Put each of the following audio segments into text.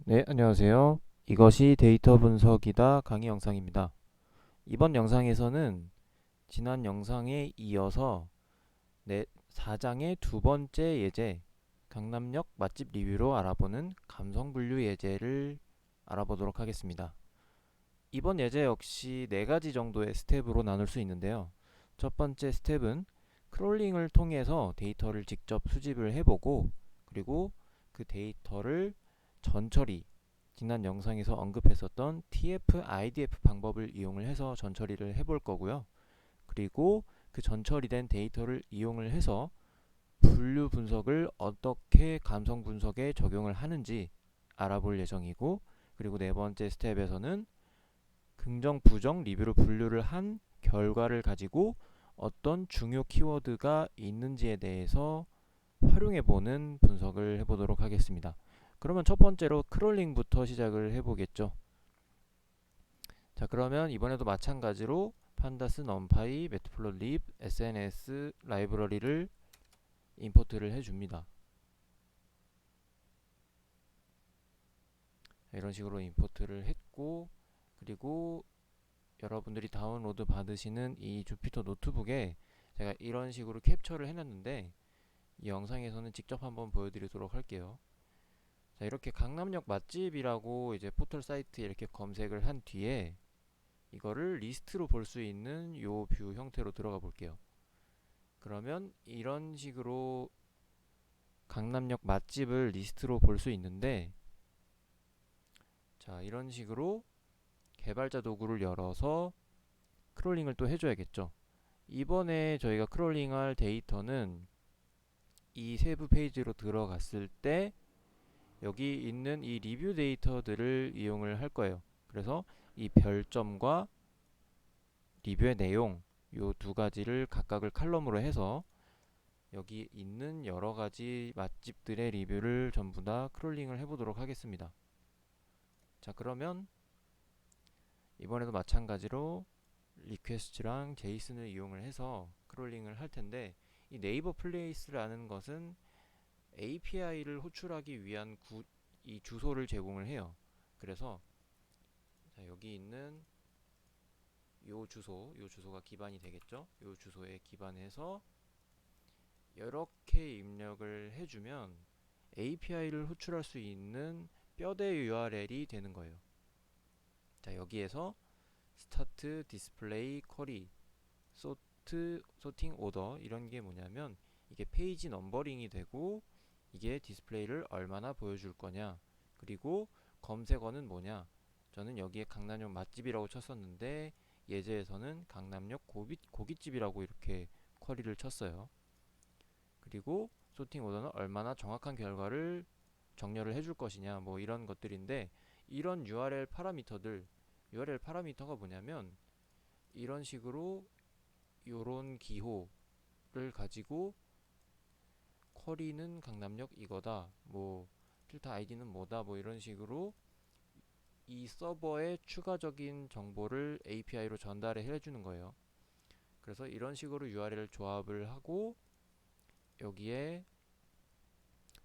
네, 안녕하세요. 이것이 데이터 분석이다 강의 영상입니다. 이번 영상에서는 지난 영상에 이어서 4장의 두 번째 예제, 강남역 맛집 리뷰로 알아보는 감성 분류 예제를 알아보도록 하겠습니다. 이번 예제 역시 네 가지 정도의 스텝으로 나눌 수 있는데요. 첫 번째 스텝은 크롤링을 통해서 데이터를 직접 수집을 해보고, 그리고 그 데이터를 전처리, 지난 영상에서 언급했었던 TF, IDF 방법을 이용을 해서 전처리를 해볼 거고요. 그리고 그 전처리된 데이터를 이용을 해서 분류 분석을 어떻게 감성 분석에 적용을 하는지 알아볼 예정이고, 그리고 네 번째 스텝에서는 긍정, 부정 리뷰로 분류를 한 결과를 가지고 어떤 중요 키워드가 있는지에 대해서 활용해보는 분석을 해보도록 하겠습니다. 그러면 첫 번째로 크롤링부터 시작을 해보겠죠. 자, 그러면 이번에도 마찬가지로 판다스, 넘파이, 매트플롯립, SNS 라이브러리를 임포트를 해줍니다. 이런 식으로 임포트를 했고, 그리고 여러분들이 다운로드 받으시는 이 주피터 노트북에 제가 이런 식으로 캡처를 해놨는데, 이 영상에서는 직접 한번 보여드리도록 할게요. 자, 이렇게 강남역 맛집이라고 이제 포털 사이트에 이렇게 검색을 한 뒤에 이거를 리스트로 볼 수 있는 요 뷰 형태로 들어가 볼게요. 그러면 이런 식으로 강남역 맛집을 리스트로 볼 수 있는데, 자, 이런 식으로 개발자 도구를 열어서 크롤링을 또 해줘야겠죠. 이번에 저희가 크롤링할 데이터는 이 세부 페이지로 들어갔을 때 여기 있는 이 리뷰 데이터들을 이용을 할 거예요. 그래서 이 별점과 리뷰의 내용, 요 두 가지를 각각을 칼럼으로 해서 여기 있는 여러 가지 맛집들의 리뷰를 전부 다 크롤링을 해보도록 하겠습니다. 자, 그러면 이번에도 마찬가지로 리퀘스트랑 제이슨을 이용을 해서 크롤링을 할 텐데, 이 네이버 플레이스라는 것은 API를 호출하기 위한 이 주소를 제공을 해요. 그래서 자, 여기 있는 요 주소가 기반이 되겠죠. 요 주소에 기반해서 이렇게 입력을 해주면 API를 호출할 수 있는 뼈대 URL이 되는 거예요. 자, 여기에서 스타트, 디스플레이, 쿼리, 소팅 오더, 이런 게 뭐냐면 이게 페이지 넘버링이 되고, 이게 디스플레이를 얼마나 보여줄 거냐, 그리고 검색어는 뭐냐. 저는 여기에 강남역 맛집이라고 쳤었는데 예제에서는 강남역 고깃집이라고 이렇게 쿼리를 쳤어요. 그리고 소팅 오더는 얼마나 정확한 결과를 정렬을 해줄 것이냐, 뭐 이런 것들인데, 이런 URL 파라미터가 뭐냐면 이런 식으로 요런 기호를 가지고 쿼리는 강남역 이거다, 뭐 필터 아이디는 뭐다, 뭐 이런 식으로 이 서버에 추가적인 정보를 API로 전달을 해주는 거예요. 그래서 이런 식으로 URL 조합을 하고 여기에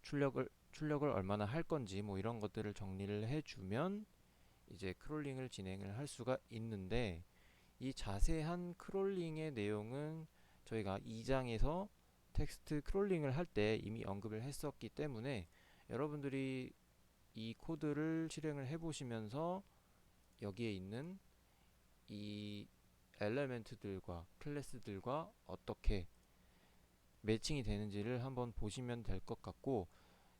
출력을 얼마나 할 건지 뭐 이런 것들을 정리를 해주면 이제 크롤링을 진행을 할 수가 있는데, 이 자세한 크롤링의 내용은 저희가 2장에서 텍스트 크롤링을 할 때 이미 언급을 했었기 때문에 여러분들이 이 코드를 실행을 해보시면서 여기에 있는 이 엘레멘트들과 클래스들과 어떻게 매칭이 되는지를 한번 보시면 될 것 같고,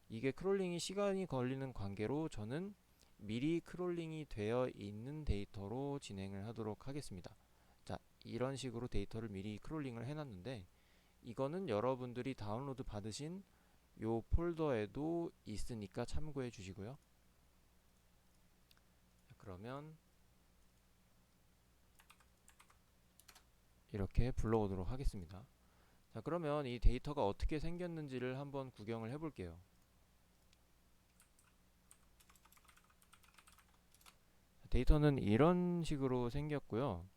이게 크롤링이 시간이 걸리는 관계로 저는 미리 크롤링이 되어 있는 데이터로 진행을 하도록 하겠습니다. 자, 이런 식으로 데이터를 미리 크롤링을 해놨는데, 이거는 여러분들이 다운로드 받으신 요 폴더에도 있으니까 참고해 주시고요. 자, 그러면 이렇게 불러오도록 하겠습니다. 자, 그러면 이 데이터가 어떻게 생겼는지를 한번 구경을 해볼게요. 데이터는 이런 식으로 생겼고요.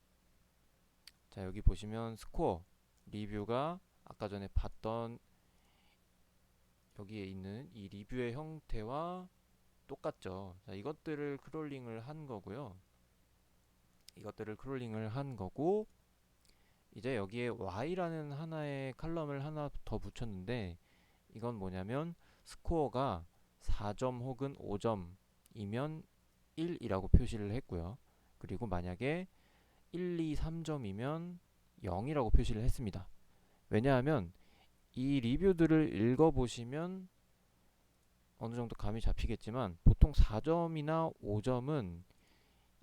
자, 여기 보시면 스코어, 리뷰가 아까 전에 봤던 여기에 있는 이 리뷰의 형태와 똑같죠. 자, 이것들을 크롤링을 한 거고요. 이것들을 크롤링을 한 거고, 이제 여기에 y라는 하나의 칼럼을 하나 더 붙였는데, 이건 뭐냐면 스코어가 4점 혹은 5점이면 1이라고 표시를 했고요. 그리고 만약에 1, 2, 3점이면 0이라고 표시를 했습니다. 왜냐하면 이 리뷰들을 읽어보시면 어느 정도 감이 잡히겠지만, 보통 4점이나 5점은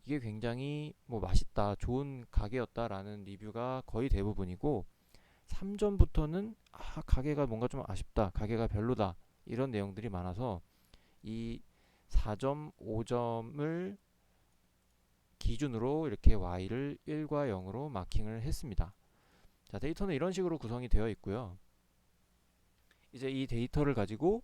이게 굉장히 뭐 맛있다, 좋은 가게였다라는 리뷰가 거의 대부분이고, 3점부터는 가게가 뭔가 좀 아쉽다, 가게가 별로다, 이런 내용들이 많아서 이 4점, 5점을 기준으로 이렇게 y를 1과 0으로 마킹을 했습니다. 자, 데이터는 이런 식으로 구성이 되어 있고요. 이제 이 데이터를 가지고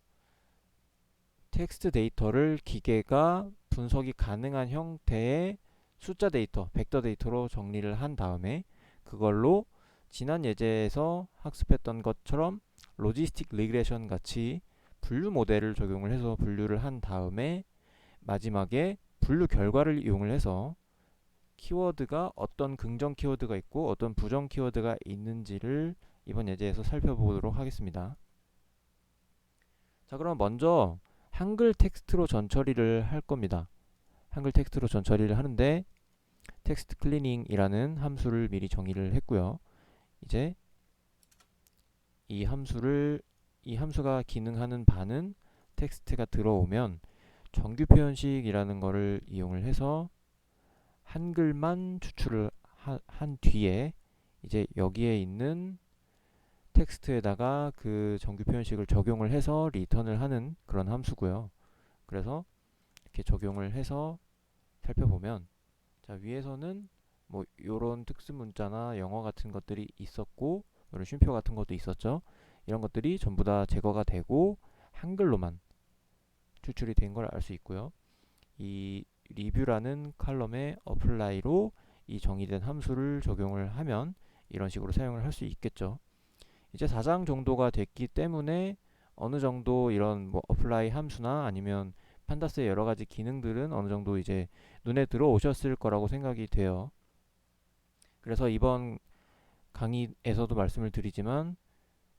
텍스트 데이터를 기계가 분석이 가능한 형태의 숫자 데이터, 벡터 데이터로 정리를 한 다음에 그걸로 지난 예제에서 학습했던 것처럼 로지스틱 리그레션 같이 분류 모델을 적용을 해서 분류를 한 다음에 마지막에 분류 결과를 이용을 해서 키워드가 어떤 긍정 키워드가 있고 어떤 부정 키워드가 있는지를 이번 예제에서 살펴보도록 하겠습니다. 자, 그럼 먼저 한글 텍스트로 전처리를 할 겁니다. 한글 텍스트로 전처리를 하는데 텍스트 클리닝이라는 함수를 미리 정의를 했고요. 이제 이 함수가 기능하는 바는 텍스트가 들어오면 정규 표현식이라는 거를 이용을 해서 한글만 추출을 한 뒤에 이제 여기에 있는 텍스트에다가 그 정규 표현식을 적용을 해서 리턴을 하는 그런 함수고요. 그래서 이렇게 적용을 해서 살펴보면, 자, 위에서는 뭐 요런 특수 문자나 영어 같은 것들이 있었고 이런 쉼표 같은 것도 있었죠. 이런 것들이 전부 다 제거가 되고 한글로만 추출이 된 걸 알 수 있고요. 이 리뷰라는 칼럼에 apply로 이 정의된 함수를 적용을 하면 이런 식으로 사용을 할 수 있겠죠. 이제 4장 정도가 됐기 때문에 어느 정도 이런 뭐 apply 함수나 아니면 판다스의 여러 가지 기능들은 어느 정도 이제 눈에 들어오셨을 거라고 생각이 돼요. 그래서 이번 강의에서도 말씀을 드리지만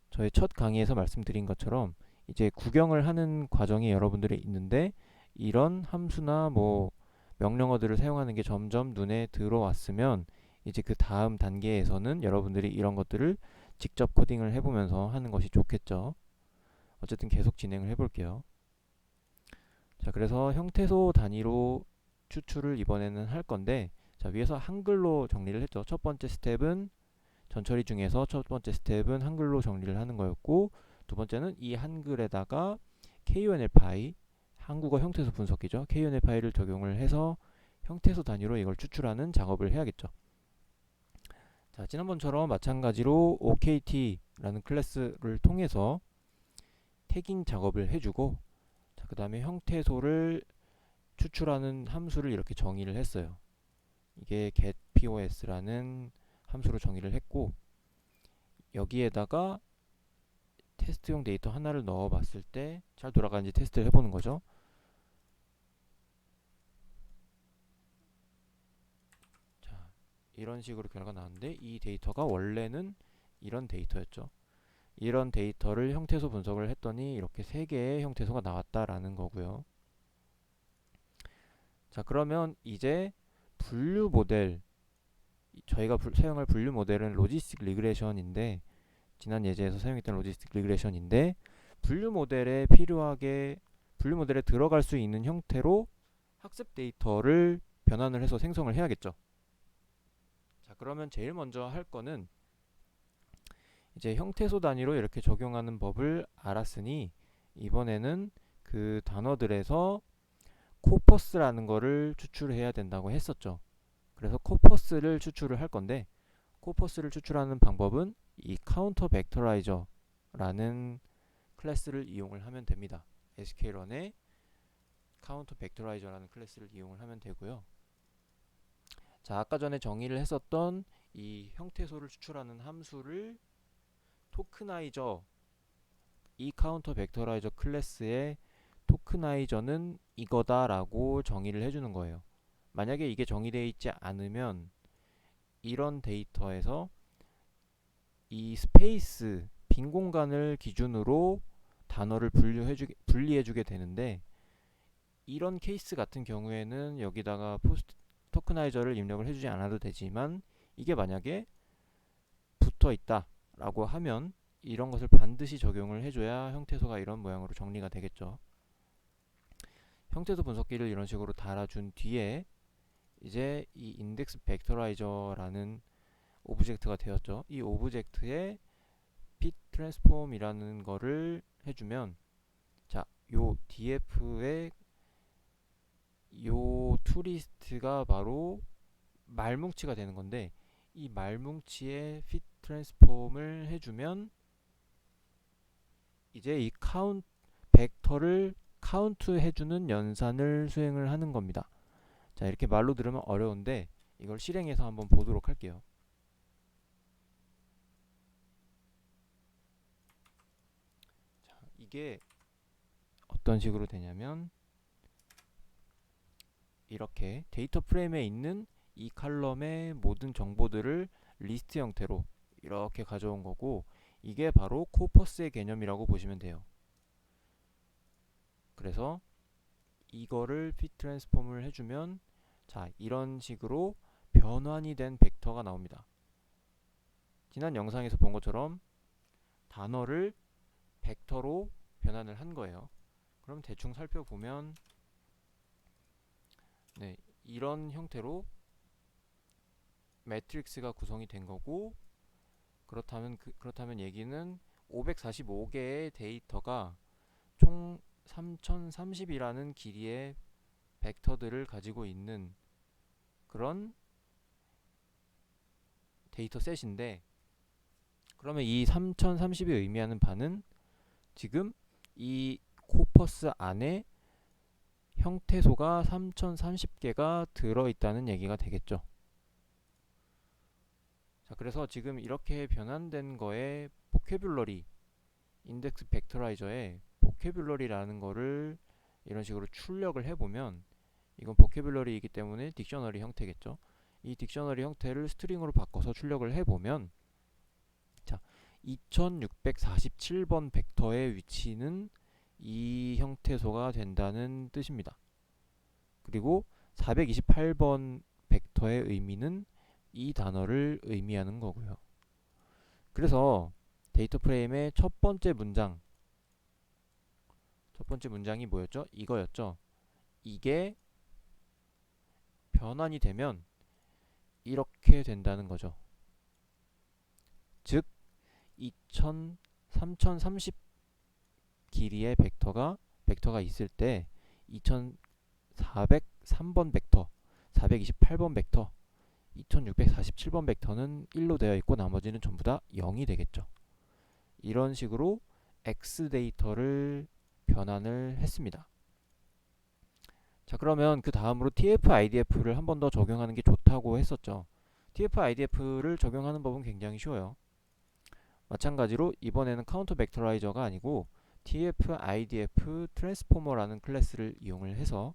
저의 첫 강의에서 말씀드린 것처럼 이제 구경을 하는 과정이 여러분들이 있는데, 이런 함수나 뭐 명령어들을 사용하는 게 점점 눈에 들어왔으면 이제 그 다음 단계에서는 여러분들이 이런 것들을 직접 코딩을 해보면서 하는 것이 좋겠죠. 어쨌든 계속 진행을 해볼게요. 자, 그래서 형태소 단위로 추출을 이번에는 할 건데, 자, 위에서 한글로 정리를 했죠. 첫 번째 스텝은 전처리 중에서 첫 번째 스텝은 한글로 정리를 하는 거였고, 두 번째는 이 한글에다가 KUNL파이, 한국어 형태소 분석기죠. KUNL파이를 적용을 해서 형태소 단위로 이걸 추출하는 작업을 해야겠죠. 자, 지난번처럼 마찬가지로 OKT라는 클래스를 통해서 태깅 작업을 해주고, 자, 그 다음에 형태소를 추출하는 함수를 이렇게 정의를 했어요. 이게 getPOS라는 함수로 정의를 했고, 여기에다가 테스트용 데이터 하나를 넣어봤을 때 잘 돌아가는지 테스트를 해보는 거죠. 자, 이런 식으로 결과가 나왔는데 이 데이터가 원래는 이런 데이터였죠. 이런 데이터를 형태소 분석을 했더니 이렇게 3개의 형태소가 나왔다라는 거고요. 자, 그러면 이제 분류 모델, 저희가 사용할 분류 모델은 로지스틱 리그레션인데, 지난 예제에서 사용했던 로지스틱 리그레션인데, 분류 모델에 들어갈 수 있는 형태로 학습 데이터를 변환을 해서 생성을 해야겠죠. 자, 그러면 제일 먼저 할 거는 이제 형태소 단위로 이렇게 적용하는 법을 알았으니 이번에는 그 단어들에서 코퍼스라는 거를 추출해야 된다고 했었죠. 그래서 코퍼스를 추출을 할 건데, 코퍼스를 추출하는 방법은 이 카운터 벡터라이저라는 클래스를 이용을 하면 됩니다. sklearn의 카운터 벡터라이저라는 클래스를 이용을 하면 되고요. 자, 아까 전에 정의를 했었던 이 형태소를 추출하는 함수를 토크나이저, 이 카운터 벡터라이저 클래스에 토크나이저는 이거다라고 정의를 해주는 거예요. 만약에 이게 정의되어 있지 않으면 이런 데이터에서 이 스페이스 빈 공간을 기준으로 단어를 분리해주게 되는데, 이런 케이스 같은 경우에는 여기다가 포스트 토크나이저를 입력을 해주지 않아도 되지만, 이게 만약에 붙어 있다 라고 하면 이런 것을 반드시 적용을 해줘야 형태소가 이런 모양으로 정리가 되겠죠. 형태소 분석기를 이런 식으로 달아준 뒤에 이제 이 인덱스 벡터라이저라는 오브젝트가 되었죠. 이 오브젝트에 fit transform이라는 거를 해주면, 자, 요 df의 요 투리스트가 바로 말뭉치가 되는 건데, 이 말뭉치에 fit transform을 해주면 이제 이 벡터를 카운트 해주는 연산을 수행을 하는 겁니다. 자, 이렇게 말로 들으면 어려운데 이걸 실행해서 한번 보도록 할게요. 자, 이게 어떤 식으로 되냐면, 이렇게 데이터 프레임에 있는 이 칼럼의 모든 정보들을 리스트 형태로 이렇게 가져온 거고, 이게 바로 코퍼스의 개념이라고 보시면 돼요. 그래서 이거를 fit transform을 해주면, 자, 이런 식으로 변환이 된 벡터가 나옵니다. 지난 영상에서 본 것처럼 단어를 벡터로 변환을 한 거예요. 그럼 대충 살펴보면, 네, 이런 형태로 매트릭스가 구성이 된 거고, 그렇다면 얘기는 545개의 데이터가 총 3030이라는 길이의 벡터들을 가지고 있는 그런 데이터 셋인데, 그러면 이 3030이 의미하는 바는 지금 이 코퍼스 안에 형태소가 3030개가 들어있다는 얘기가 되겠죠. 자, 그래서 지금 이렇게 변환된 거에 보캐뷸러리, 인덱스 벡터라이저에 보캐뷸러리라는 거를 이런 식으로 출력을 해보면, 이건 보캐뷸러리이기 때문에 딕셔너리 형태겠죠. 이 딕셔너리 형태를 스트링으로 바꿔서 출력을 해보면, 자, 2647번 벡터의 위치는 이 형태소가 된다는 뜻입니다. 그리고 428번 벡터의 의미는 이 단어를 의미하는 거고요. 그래서 데이터 프레임의 첫 번째 문장이 뭐였죠? 이거였죠. 이게 변환이 되면 이렇게 된다는 거죠. 즉 3030 길이의 벡터가 있을 때 2403번 벡터, 428번 벡터, 2647번 벡터는 1로 되어 있고 나머지는 전부 다 0이 되겠죠. 이런 식으로 X 데이터를 변환을 했습니다. 자, 그러면 그 다음으로 TF-IDF를 한 번 더 적용하는 게 좋다고 했었죠. TF-IDF를 적용하는 법은 굉장히 쉬워요. 마찬가지로 이번에는 카운터 벡터라이저가 아니고 TF-IDF 트랜스포머라는 클래스를 이용을 해서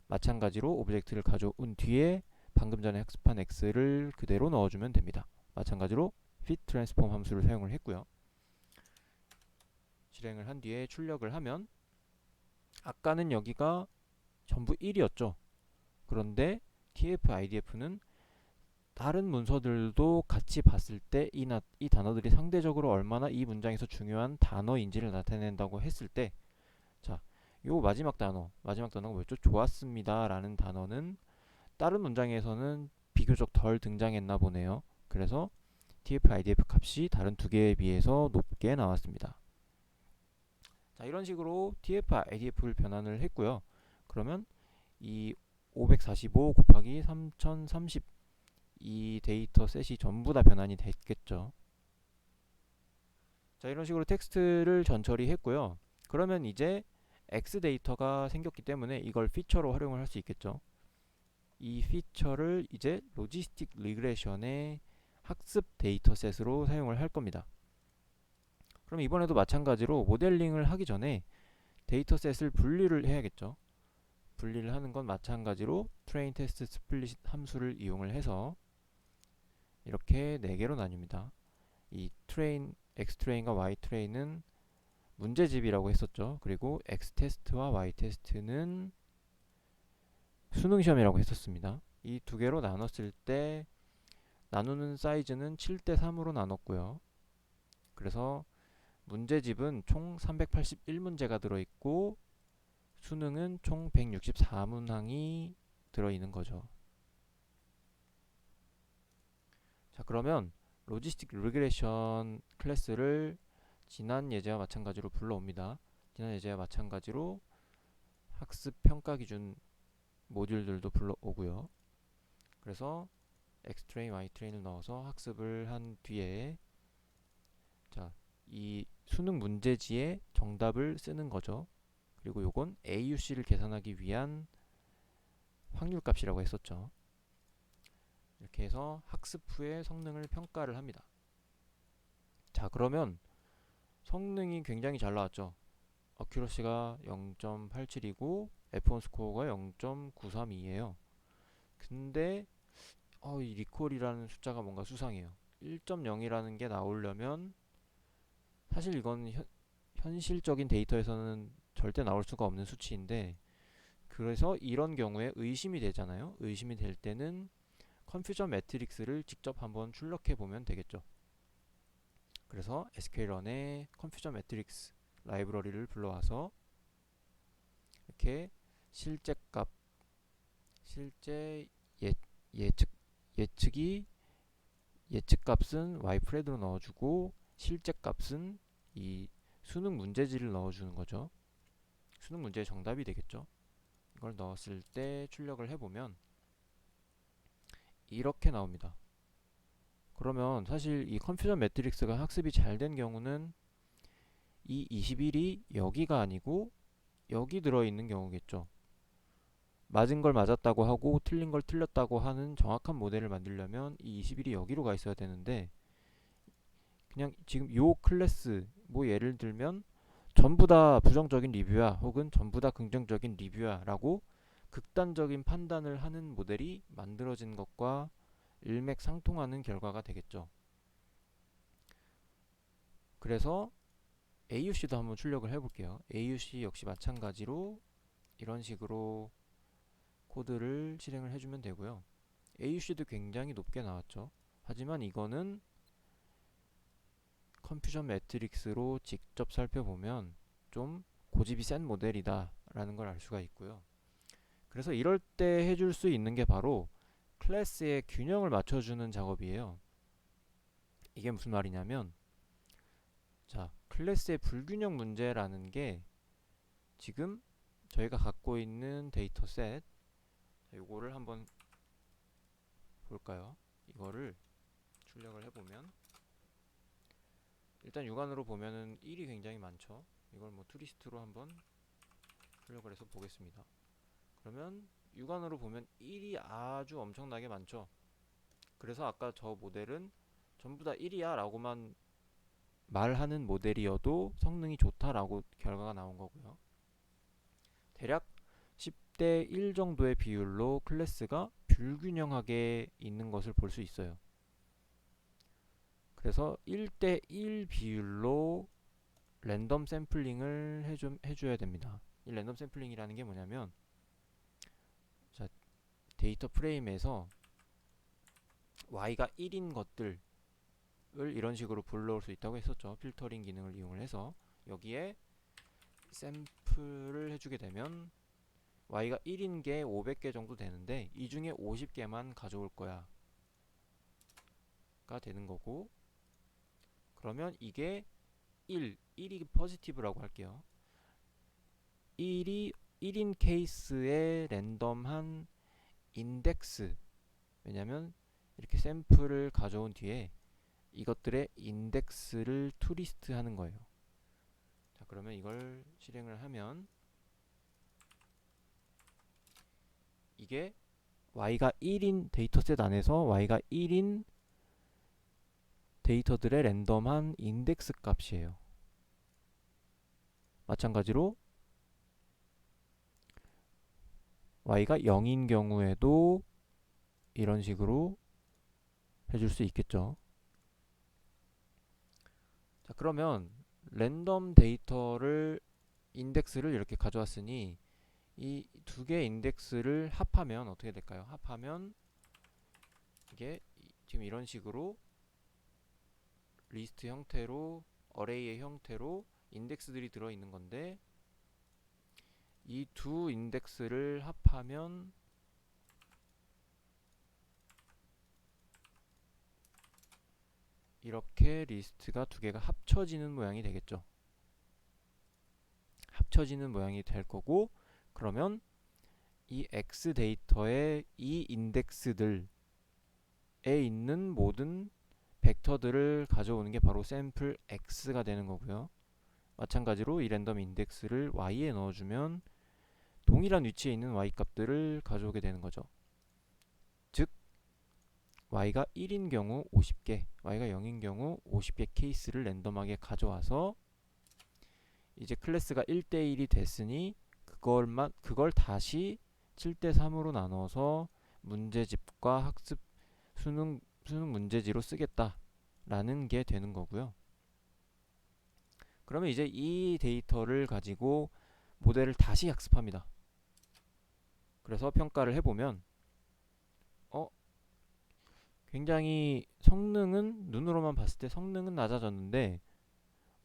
마찬가지로 오브젝트를 가져온 뒤에 방금 전에 학습한 X를 그대로 넣어주면 됩니다. 마찬가지로 fit transform 함수를 사용을 했고요. 실행을 한 뒤에 출력을 하면, 아까는 여기가 전부 1이었죠. 그런데 TF-IDF는 다른 문서들도 같이 봤을 때 이 단어들이 상대적으로 얼마나 이 문장에서 중요한 단어인지를 나타낸다고 했을 때, 자, 요 마지막 단어가 뭐였죠? 좋았습니다 라는 단어는 다른 문장에서는 비교적 덜 등장했나 보네요. 그래서 TF-IDF 값이 다른 두 개에 비해서 높게 나왔습니다. 자, 이런 식으로 TF-IDF를 변환을 했고요. 그러면 이 545 곱하기 3030 이 데이터 셋이 전부 다 변환이 됐겠죠. 자, 이런 식으로 텍스트를 전처리 했고요. 그러면 이제 X 데이터가 생겼기 때문에 이걸 피처로 활용을 할 수 있겠죠. 이 피처를 이제 로지스틱 리그레션의 학습 데이터셋으로 사용을 할 겁니다. 그럼 이번에도 마찬가지로 모델링을 하기 전에 데이터셋을 분리를 해야겠죠. 분리를 하는 건 마찬가지로 트레인 테스트 스플릿 함수를 이용을 해서 이렇게 4개로 나뉩니다. 이 트레인, X 트레인과 Y 트레인은 문제집이라고 했었죠. 그리고 X 테스트와 Y 테스트는 수능 시험이라고 했었습니다. 이 2개로 나눴을 때 나누는 사이즈는 7대 3으로 나눴고요. 그래서 문제집은 총 381문제가 들어있고 수능은 총 164문항이 들어있는 거죠. 자, 그러면 로지스틱 리그레션 클래스를 지난 예제와 마찬가지로 불러옵니다. 지난 예제와 마찬가지로 학습 평가 기준 모듈들도 불러오고요. 그래서 X트레인, Y트레인을 넣어서 학습을 한 뒤에 자, 이 수능 문제지에 정답을 쓰는 거죠. 그리고 요건 AUC를 계산하기 위한 확률값이라고 했었죠. 이렇게 해서 학습 후에 성능을 평가를 합니다. 자, 그러면 성능이 굉장히 잘 나왔죠. 어큐러시가 0.87이고 F1 스코어가 0.932예요. 근데 이 리콜이라는 숫자가 뭔가 수상해요. 1.0이라는 게 나오려면 사실 이건 현실적인 데이터에서는 절대 나올 수가 없는 수치인데, 그래서 이런 경우에 의심이 되잖아요. 의심이 될 때는 컨퓨전 매트릭스를 직접 한번 출력해 보면 되겠죠. 그래서 sklearn에 컨퓨전 매트릭스 라이브러리를 불러와서 이렇게 실제 예측 예측값은 y프레드로 넣어주고 실제 값은 이 수능 문제지를 넣어주는 거죠. 수능 문제의 정답이 되겠죠. 이걸 넣었을 때 출력을 해보면 이렇게 나옵니다. 그러면 사실 이 컨퓨전 매트릭스가 학습이 잘 된 경우는 이 21이 여기가 아니고 여기 들어있는 경우겠죠. 맞은 걸 맞았다고 하고 틀린 걸 틀렸다고 하는 정확한 모델을 만들려면 이 21이 여기로 가 있어야 되는데, 그냥 지금 요 클래스 뭐 예를 들면 전부 다 부정적인 리뷰야 혹은 전부 다 긍정적인 리뷰야 라고 극단적인 판단을 하는 모델이 만들어진 것과 일맥상통하는 결과가 되겠죠. 그래서 AUC도 한번 출력을 해볼게요. AUC 역시 마찬가지로 이런 식으로 코드를 실행을 해주면 되고요. AUC도 굉장히 높게 나왔죠. 하지만 이거는 컨퓨전 매트릭스로 직접 살펴보면 좀 고집이 센 모델이다 라는 걸 알 수가 있고요. 그래서 이럴 때 해줄 수 있는 게 바로 클래스의 균형을 맞춰주는 작업이에요. 이게 무슨 말이냐면, 자, 클래스의 불균형 문제라는 게 지금 저희가 갖고 있는 데이터셋, 이거를 한번 볼까요? 이거를 출력을 해보면 일단 육안으로 보면은 1이 굉장히 많죠. 이걸 뭐 투리스트로 한번 출력을 해서 보겠습니다. 그러면 육안으로 보면 1이 아주 엄청나게 많죠. 그래서 아까 저 모델은 전부 다 1이야 라고만 말하는 모델이어도 성능이 좋다라고 결과가 나온 거고요. 대략 10대 1 정도의 비율로 클래스가 불균형하게 있는 것을 볼 수 있어요. 그래서 1대 1 비율로 랜덤 샘플링을 해줘야 됩니다. 이 랜덤 샘플링이라는 게 뭐냐면, 자, 데이터 프레임에서 y가 1인 것들을 이런 식으로 불러올 수 있다고 했었죠. 필터링 기능을 이용을 해서 여기에 샘플을 해주게 되면 y가 1인 게 500개 정도 되는데 이 중에 50개만 가져올 거야 가 되는 거고, 그러면 이게 1이 포지티브라고 할게요. 1인 케이스의 랜덤한 인덱스, 왜냐면 이렇게 샘플을 가져온 뒤에 이것들의 인덱스를 투리스트 하는 거예요. 자, 그러면 이걸 실행을 하면 이게 y가 1인 데이터셋 안에서 y가 1인 데이터들의 랜덤한 인덱스 값이에요. 마찬가지로 y가 0인 경우에도 이런 식으로 해줄 수 있겠죠. 자, 그러면 랜덤 데이터를 인덱스를 이렇게 가져왔으니 이 두 개의 인덱스를 합하면 어떻게 될까요? 합하면 이게 지금 이런 식으로 리스트 형태로 어레이의 형태로 인덱스들이 들어있는 건데, 이 두 인덱스를 합하면 이렇게 리스트가 두 개가 합쳐지는 모양이 되겠죠. 합쳐지는 모양이 될 거고, 그러면 이 X 데이터의 이 인덱스들에 있는 모든 벡터들을 가져오는 게 바로 샘플 X가 되는 거고요. 마찬가지로 이 랜덤 인덱스를 Y에 넣어주면 동일한 위치에 있는 Y 값들을 가져오게 되는 거죠. 즉 Y가 1인 경우 50개, Y가 0인 경우 50개 케이스를 랜덤하게 가져와서 이제 클래스가 1대1이 됐으니 그걸 다시 7대3으로 나눠서 문제집과 학습 수능 문제지로 쓰겠다라는 게 되는 거고요. 그러면 이제 이 데이터를 가지고 모델을 다시 학습합니다. 그래서 평가를 해보면 굉장히 성능은 눈으로만 봤을 때 성능은 낮아졌는데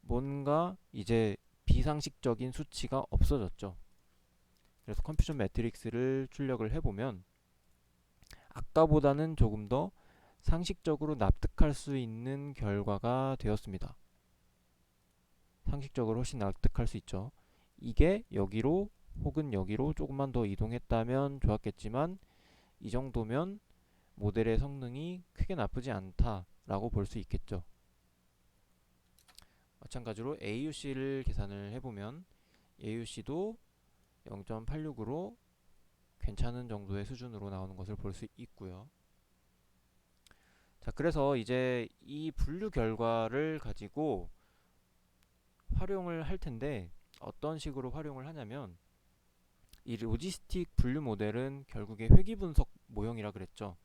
뭔가 이제 비상식적인 수치가 없어졌죠. 그래서 컴퓨전 매트릭스를 출력을 해보면 아까보다는 조금 더 상식적으로 납득할 수 있는 결과가 되었습니다. 상식적으로 훨씬 납득할 수 있죠. 이게 여기로 혹은 여기로 조금만 더 이동했다면 좋았겠지만 이 정도면 모델의 성능이 크게 나쁘지 않다라고 볼 수 있겠죠. 마찬가지로 AUC를 계산을 해보면 AUC도 0.86으로 괜찮은 정도의 수준으로 나오는 것을 볼 수 있고요. 자, 그래서 이제 이 분류 결과를 가지고 활용을 할 텐데 어떤 식으로 활용을 하냐면, 이 로지스틱 분류 모델은 결국에 회귀 분석 모형이라 그랬죠.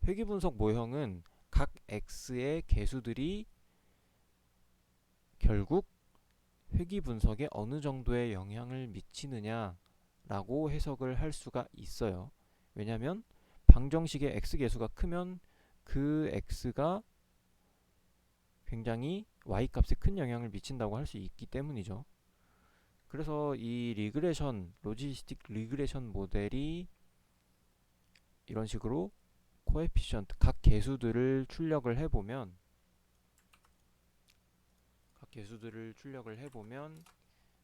회귀 분석 모형은 각 x의 개수들이 결국 회귀 분석에 어느 정도의 영향을 미치느냐라고 해석을 할 수가 있어요. 왜냐하면 방정식의 x 개수가 크면 그 x가 굉장히 y 값에 큰 영향을 미친다고 할 수 있기 때문이죠. 그래서 이 로지스틱 리그레션 모델이 이런 식으로 코에피션트 각 개수들을 출력을 해보면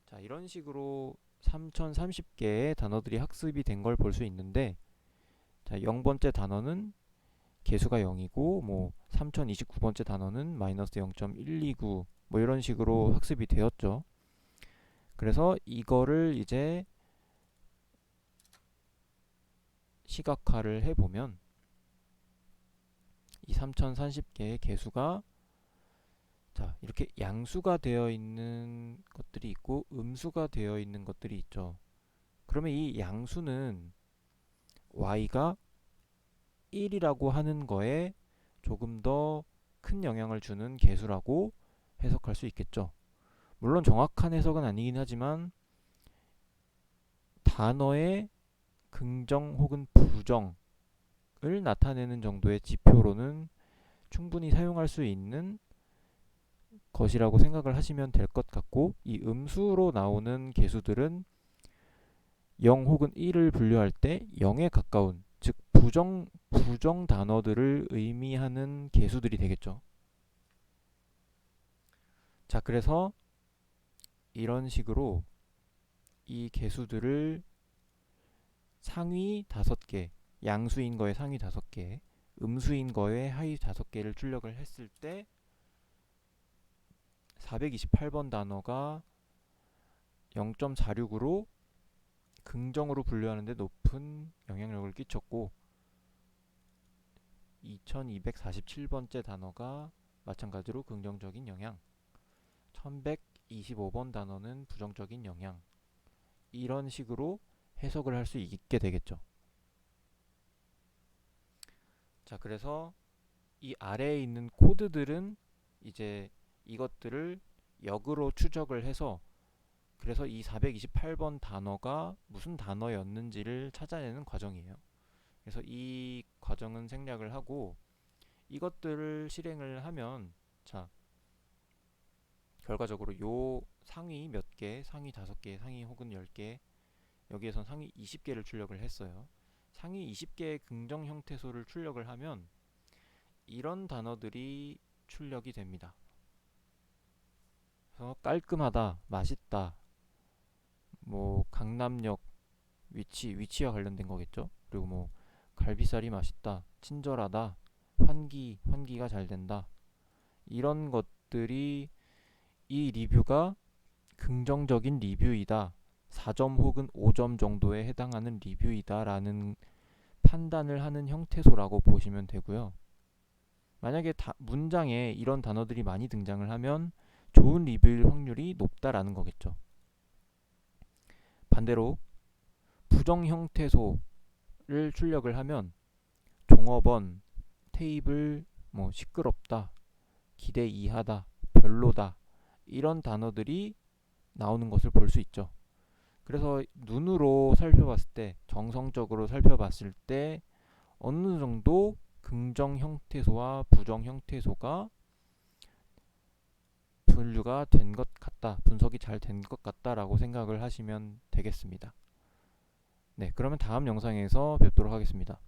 자, 이런 식으로 3030개의 단어들이 학습이 된 걸 볼 수 있는데, 자, 0번째 단어는 개수가 0이고 뭐 3029번째 단어는 마이너스 0.129 뭐 이런 식으로 학습이 되었죠. 그래서 이거를 이제 시각화를 해보면 이 3030개의 개수가 자, 이렇게 양수가 되어 있는 것들이 있고 음수가 되어 있는 것들이 있죠. 그러면 이 양수는 y가 1이라고 하는 거에 조금 더 큰 영향을 주는 개수라고 해석할 수 있겠죠. 물론 정확한 해석은 아니긴 하지만 단어의 긍정 혹은 부정을 나타내는 정도의 지표로는 충분히 사용할 수 있는 것이라고 생각을 하시면 될 것 같고, 이 음수로 나오는 개수들은 0 혹은 1을 분류할 때 0에 가까운, 즉 부정 단어들을 의미하는 개수들이 되겠죠. 자, 그래서 이런 식으로 이 개수들을 상위 5개, 양수인 거에 상위 5개, 음수인 거에 하위 5개를 출력을 했을 때 428번 단어가 0.46으로 긍정으로 분류하는데 높은 영향력을 끼쳤고, 2247번째 단어가 마찬가지로 긍정적인 영향, 1125번 단어는 부정적인 영향, 이런 식으로 해석을 할 수 있게 되겠죠. 자, 그래서 이 아래에 있는 코드들은 이제 이것들을 역으로 추적을 해서 그래서 이 428번 단어가 무슨 단어였는지를 찾아내는 과정이에요. 그래서 이 과정은 생략을 하고 이것들을 실행을 하면 자, 결과적으로 요 상위 몇 개, 상위 5개, 상위 혹은 10개 여기에선 상위 20개를 출력을 했어요. 상위 20개의 긍정 형태소를 출력을 하면 이런 단어들이 출력이 됩니다. 그래서 깔끔하다, 맛있다, 뭐 강남역 위치와 관련된 거겠죠. 그리고 뭐 갈비살이 맛있다, 친절하다, 환기가 잘 된다. 이런 것들이 이 리뷰가 긍정적인 리뷰이다. 4점 혹은 5점 정도에 해당하는 리뷰이다라는 판단을 하는 형태소라고 보시면 되고요. 만약에 문장에 이런 단어들이 많이 등장을 하면 좋은 리뷰일 확률이 높다라는 거겠죠. 반대로 부정 형태소를 출력을 하면 종업원, 테이블, 뭐 시끄럽다, 기대 이하다, 별로다 이런 단어들이 나오는 것을 볼 수 있죠. 그래서 눈으로 살펴봤을 때, 정성적으로 살펴봤을 때 어느 정도 긍정 형태소와 부정 형태소가 분류가 된 것 같다, 분석이 잘 된 것 같다라고 생각을 하시면 되겠습니다. 네, 그러면 다음 영상에서 뵙도록 하겠습니다.